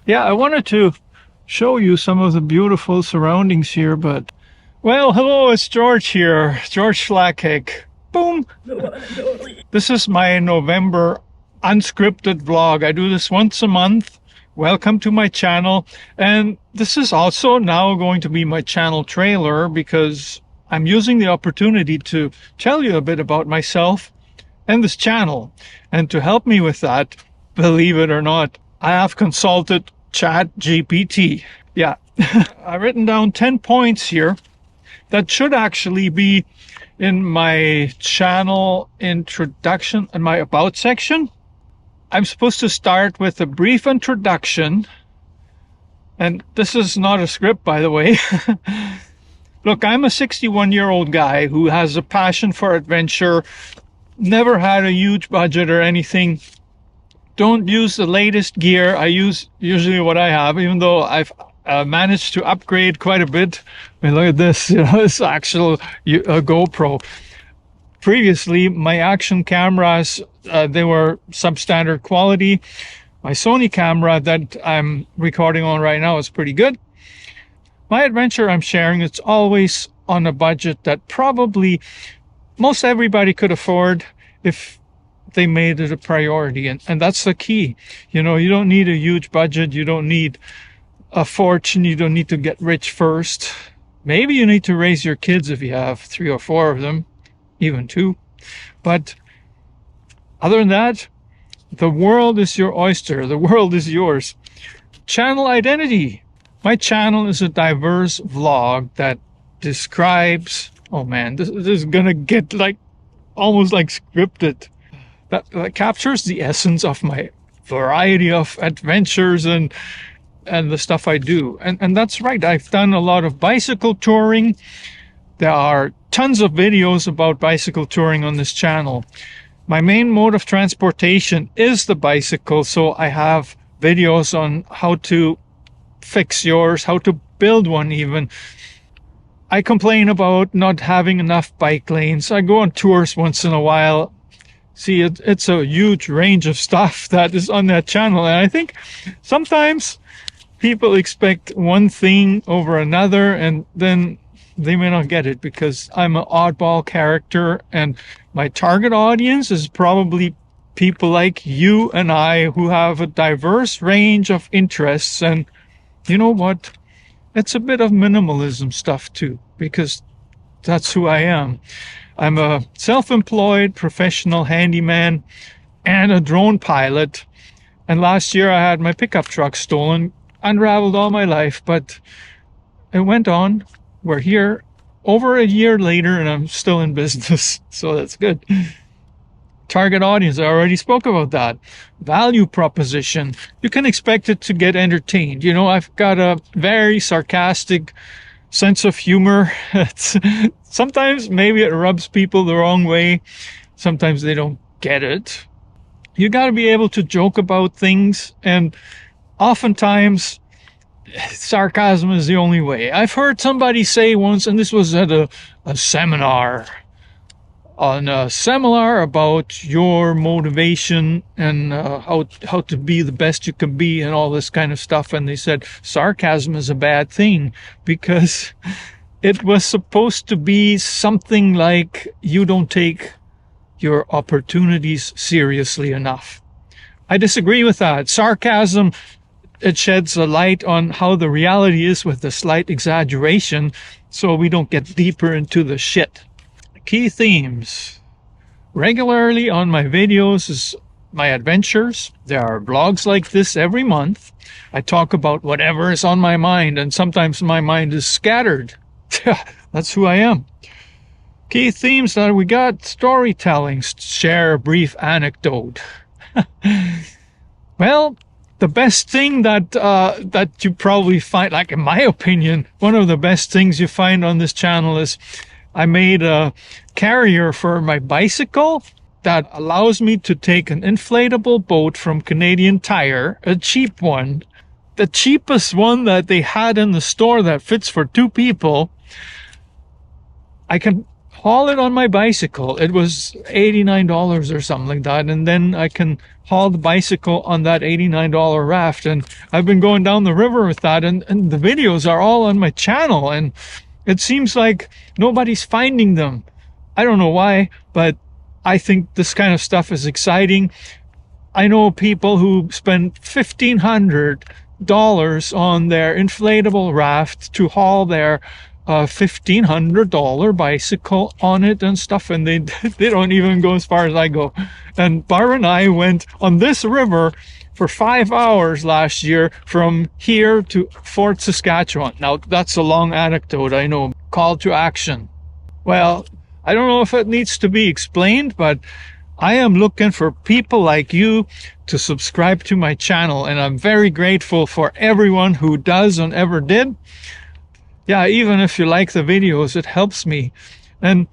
Yeah, I wanted to show you some of the beautiful surroundings here, but, well, hello, it's George here, George Schlacek. Boom! This is my November unscripted vlog. I do this once a month. Welcome to my channel. And this is also now going to be my channel trailer because I'm using the opportunity to tell you a bit about myself and this channel. And to help me with that, believe it or not, I have consulted Chat GPT. Yeah, I've written down 10 points here that should actually be in my channel introduction and my about section. I'm supposed to start with a brief introduction. And this is not a script, by the way. Look, I'm a 61-year-old guy who has a passion for adventure, never had a huge budget or anything. Don't use the latest gear. I use usually what I have, even though I've managed to upgrade quite a bit. I mean, look at this, you know, it's actual GoPro. Previously, my action cameras, they were substandard quality. My Sony camera that I'm recording on right now is pretty good. My adventure I'm sharing, it's always on a budget that probably most everybody could afford if they made it a priority, and that's the key. You know, you don't need a huge budget, you don't need a fortune, you don't need to get rich first. Maybe you need to raise your kids if you have 3 or 4 of them, even 2. But other than that, the world is your oyster, the world is yours. Channel identity. My channel is a diverse vlog that describes, oh man, this is gonna get like almost like scripted. That captures the essence of my variety of adventures and the stuff I do. And that's right, I've done a lot of bicycle touring. There are tons of videos about bicycle touring on this channel. My main mode of transportation is the bicycle, so I have videos on how to fix yours, how to build one even. I complain about not having enough bike lanes. I go on tours once in a while. See, it's a huge range of stuff that is on that channel. And I think sometimes people expect one thing over another, and then they may not get it because I'm an oddball character. And my target audience is probably people like you and I who have a diverse range of interests. And you know what? It's a bit of minimalism stuff too, because that's who I am. I'm a self-employed professional handyman and a drone pilot. And last year I had my pickup truck stolen, unraveled all my life, but it went on. We're here over a year later and I'm still in business, so that's good. Target audience, I already spoke about that. Value proposition, you can expect it to get entertained. You know, I've got a very sarcastic sense of humor. Sometimes maybe it rubs people the wrong way. Sometimes they don't get it. You got to be able to joke about things, and oftentimes sarcasm is the only way. I've heard somebody say once, and this was at a seminar, about your motivation and how to be the best you can be and all this kind of stuff. And they said sarcasm is a bad thing because it was supposed to be something like you don't take your opportunities seriously enough. I disagree with that. Sarcasm, it sheds a light on how the reality is with a slight exaggeration, so we don't get deeper into the shit. Key themes. Regularly on my videos is my adventures. There are vlogs like this every month. I talk about whatever is on my mind, and sometimes my mind is scattered. That's who I am. Key themes that we got: storytelling, share a brief anecdote. Well, the best thing that you probably find, like in my opinion, one of the best things you find on this channel is I made a carrier for my bicycle that allows me to take an inflatable boat from Canadian Tire, a cheap one, the cheapest one that they had in the store that fits for 2 people. I can haul it on my bicycle. It was $89 or something like that, and then I can haul the bicycle on that $89 raft. And I've been going down the river with that, and the videos are all on my channel, and it seems like nobody's finding them. I don't know why, but I think this kind of stuff is exciting. I know people who spend $1,500 on their inflatable raft to haul their $1,500 bicycle on it and stuff, and they don't even go as far as I go. And Barbara and I went on this river for 5 hours last year from here to Fort Saskatchewan. Now, that's a long anecdote, I know. Call to action. Well, I don't know if it needs to be explained, but I am looking for people like you to subscribe to my channel, and I'm very grateful for everyone who does and ever did. Yeah, even if you like the videos, it helps me. And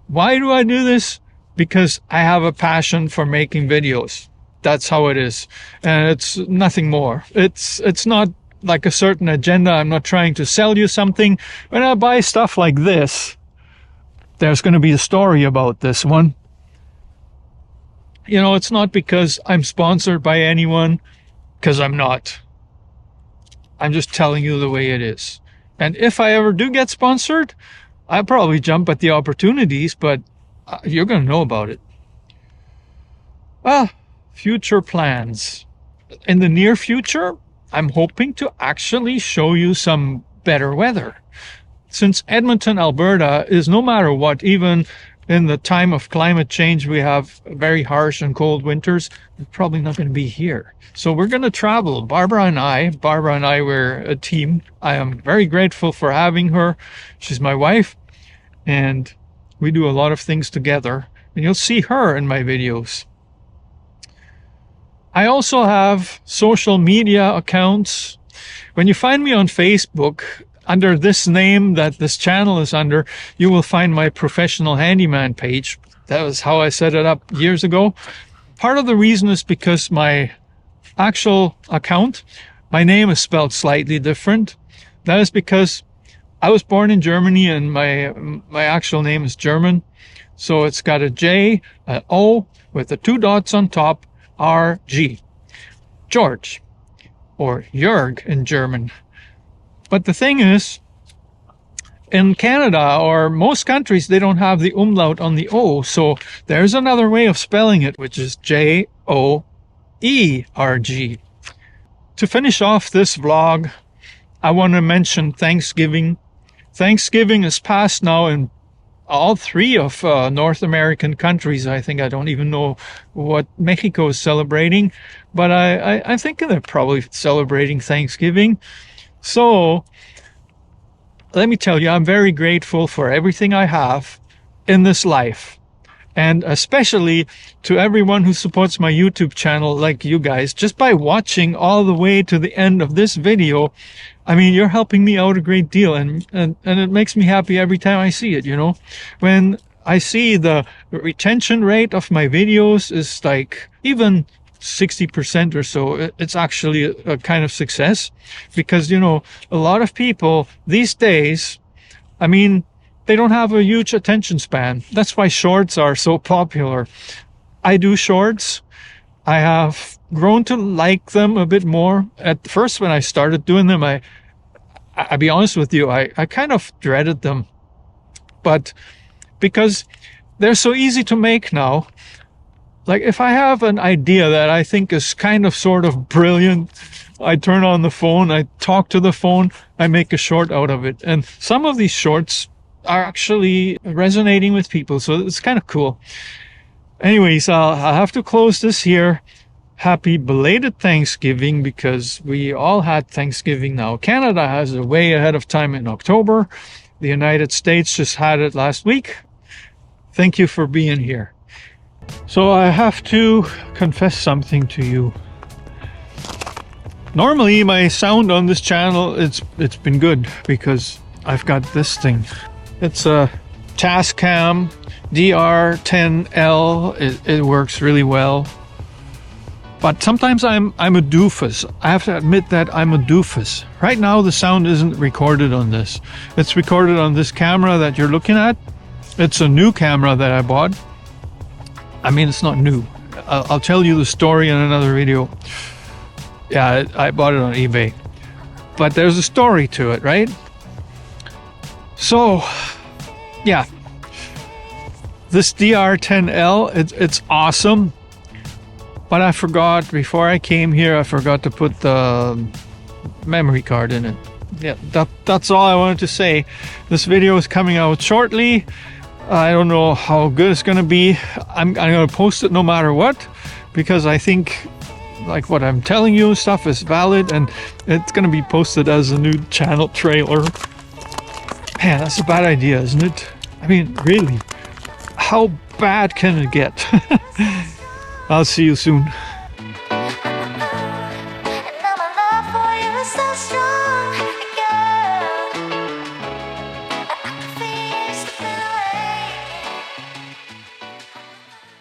why do I do this? Because I have a passion for making videos. That's how it is. And it's nothing more. It's not like a certain agenda. I'm not trying to sell you something. When I buy stuff like this, there's going to be a story about this one. You know, it's not because I'm sponsored by anyone, because I'm not. I'm just telling you the way it is. And if I ever do get sponsored, I'll probably jump at the opportunities, but you're going to know about it. Well, future plans. In the near future, I'm hoping to actually show you some better weather. Since Edmonton, Alberta is, no matter what, even in the time of climate change, we have very harsh and cold winters, we're probably not going to be here. So we're going to travel. Barbara and I, we're a team. I am very grateful for having her. She's my wife, and we do a lot of things together. And you'll see her in my videos. I also have social media accounts. When you find me on Facebook, under this name that this channel is under, you will find my professional handyman page. That was how I set it up years ago. Part of the reason is because my actual account, my name is spelled slightly different. That is because I was born in Germany, and my actual name is German. So it's got a J, an O with the 2 dots on top, R-G. George, or Jörg in German. But the thing is, in Canada or most countries, they don't have the umlaut on the O. So there's another way of spelling it, which is J-O-E-R-G. To finish off this vlog, I want to mention Thanksgiving. Thanksgiving is past now in all 3 of North American countries. I think I don't even know what Mexico is celebrating, but I think they're probably celebrating Thanksgiving. So let me tell you, I'm very grateful for everything I have in this life, and especially to everyone who supports my YouTube channel, like you guys. Just by watching all the way to the end of this video, I mean, you're helping me out a great deal, and it makes me happy every time I see it, you know. When I see the retention rate of my videos is like even 60% or so, it's actually a kind of success. Because, you know, a lot of people these days, I mean, they don't have a huge attention span. That's why shorts are so popular. I do shorts. I have grown to like them a bit more. At first, when I started doing them, I'll be honest with you, I kind of dreaded them. But because they're so easy to make now, like if I have an idea that I think is kind of sort of brilliant, I turn on the phone, I talk to the phone, I make a short out of it. And some of these shorts are actually resonating with people, so it's kind of cool. Anyways, I'll have to close this here. Happy belated Thanksgiving, because we all had Thanksgiving now. Canada has it way ahead of time in October. The United States just had it last week. Thank you for being here. So I have to confess something to you. Normally my sound on this channel, it's been good because I've got this thing. It's a Tascam DR10L. It works really well. But sometimes I'm a doofus. I have to admit that I'm a doofus. Right now the sound isn't recorded on this. It's recorded on this camera that you're looking at. It's a new camera that I bought. I mean, it's not new. I'll tell you the story in another video. Yeah, I bought it on eBay. But there's a story to it, right? So, yeah. This DR10L, it's awesome. But I forgot, before I came here, I forgot to put the memory card in it. Yeah, that's all I wanted to say. This video is coming out shortly. I don't know how good it's gonna be. I'm gonna post it no matter what, because I think like what I'm telling you stuff is valid, and it's gonna be posted as a new channel trailer. Man, that's a bad idea, isn't it? I mean, really, how bad can it get? I'll see you soon.